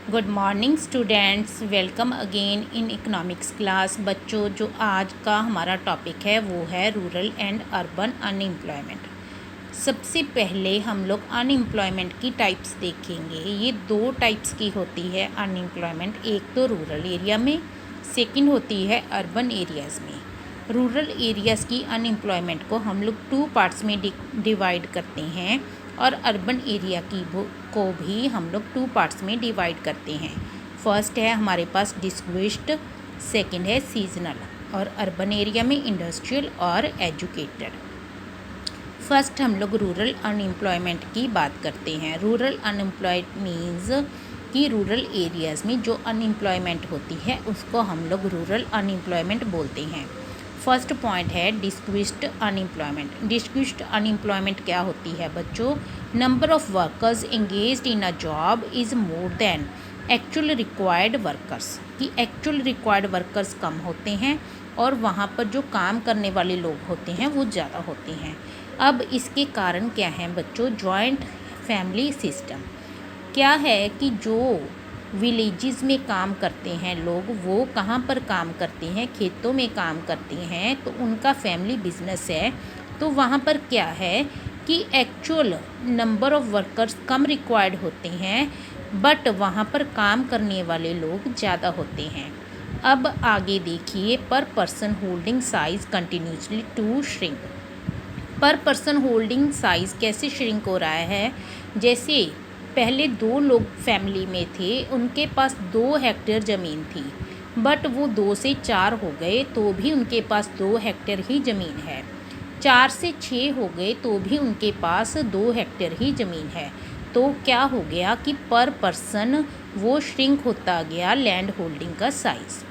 Good morning students, welcome again in economics class. बच्चों, जो आज का हमारा टॉपिक है वो है रूरल एंड अर्बन अनएम्प्लॉयमेंट। सबसे पहले हम लोग अनएम्प्लॉयमेंट की टाइप्स देखेंगे। ये दो टाइप्स की होती है अनएम्प्लॉयमेंट, एक तो रूरल एरिया में, सेकंड होती है अर्बन एरियाज़ में। रूरल एरियाज़ की अनएम्प्लॉयमेंट को हम लोग टू पार्ट्स में डिवाइड करते हैं और अर्बन एरिया को भी हम लोग टू पार्ट्स में डिवाइड करते हैं। फर्स्ट है हमारे पास डिस्ट्रिब्यूटेड, सेकंड है सीजनल, और अर्बन एरिया में इंडस्ट्रियल और एजुकेटेड। फर्स्ट हम लोग रूरल अनएम्प्लॉयमेंट की बात करते हैं। रूरल अनएम्प्लॉयड मीन्स कि रूरल एरियाज़ में जो अनएम्प्लॉयमेंट होती है उसको हम लोग रूरल अनएम्प्लॉयमेंट बोलते हैं। फर्स्ट पॉइंट है डिस्क्रीज्ड अनएम्प्लॉयमेंट। डिस्क्रीज्ड अनएम्प्लॉयमेंट क्या होती है बच्चों? Number of workers engaged in a job is more than actual required workers, कि एक्चुअल रिक्वायर्ड वर्कर्स कम होते हैं और वहाँ पर जो काम करने वाले लोग होते हैं वो ज़्यादा होते हैं। अब इसके कारण क्या हैं बच्चों? Joint family system. क्या है कि जो विलेजेस में काम करते हैं लोग, वो कहाँ पर काम करते हैं? खेतों में काम करते हैं, तो उनका फैमिली बिजनेस है। तो वहाँ पर क्या है कि actual number of workers come required होते हैं, बट वहाँ पर काम करने वाले लोग ज़्यादा होते हैं। अब आगे देखिए, per person holding size continuously to shrink. Per person holding size कैसे श्रिंक हो रहा है? जैसे पहले दो लोग फैमिली में थे, उनके पास 2 हेक्टेयर ज़मीन थी, बट वो 2 से 4 हो गए तो भी उनके पास 2 हेक्टेयर ही ज़मीन है। 4 से 6 हो गए तो भी उनके पास 2 हेक्टेयर ही ज़मीन है। तो क्या हो गया कि पर पर्सन वो श्रिंक होता गया लैंड होल्डिंग का साइज़।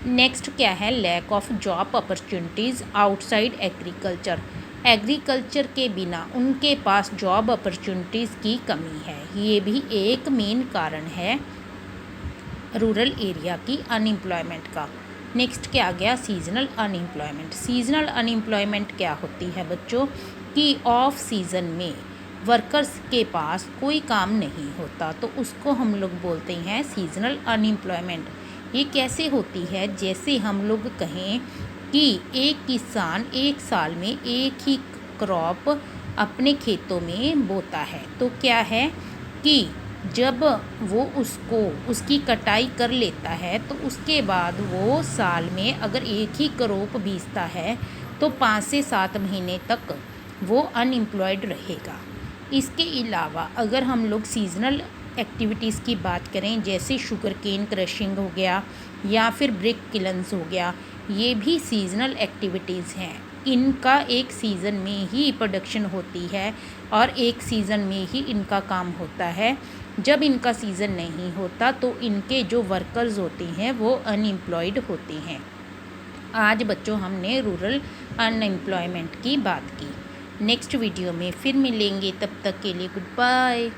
नेक्स्ट क्या है? Lack of job opportunities outside agriculture. Agriculture के बिना उनके पास जॉब अपॉर्चुनिटीज़ की कमी है। ये भी एक मेन कारण है रूरल एरिया की अनएम्प्लॉयमेंट का। नेक्स्ट क्या आ गया? Seasonal unemployment. सीजनल अनएम्प्लॉयमेंट क्या होती है बच्चों? कि ऑफ सीज़न में वर्कर्स के पास कोई काम नहीं होता, तो उसको हम लोग बोलते हैं सीजनल अनएम्प्लॉयमेंट। ये कैसे होती है? जैसे हम लोग कहें कि एक किसान एक साल में एक ही क्रॉप अपने खेतों में बोता है, तो क्या है कि जब वो उसकी कटाई कर लेता है तो उसके बाद वो साल में अगर एक ही क्रॉप बीजता है तो 5 से 7 महीने तक वो अनएम्प्लॉयड रहेगा। इसके अलावा अगर हम लोग सीजनल एक्टिविटीज़ की बात करें, जैसे शुगर केन क्रशिंग हो गया या फिर ब्रिक किलन्स हो गया, ये भी सीजनल एक्टिविटीज़ हैं। इनका एक सीज़न में ही प्रोडक्शन होती है और एक सीज़न में ही इनका काम होता है। जब इनका सीज़न नहीं होता तो इनके जो वर्कर्स होते हैं वो अनएम्प्लॉयड होते हैं। आज बच्चों हमने रूरल अनएम्प्लॉयमेंट की बात की। नेक्स्ट वीडियो में फिर मिलेंगे, तब तक के लिए गुड बाय।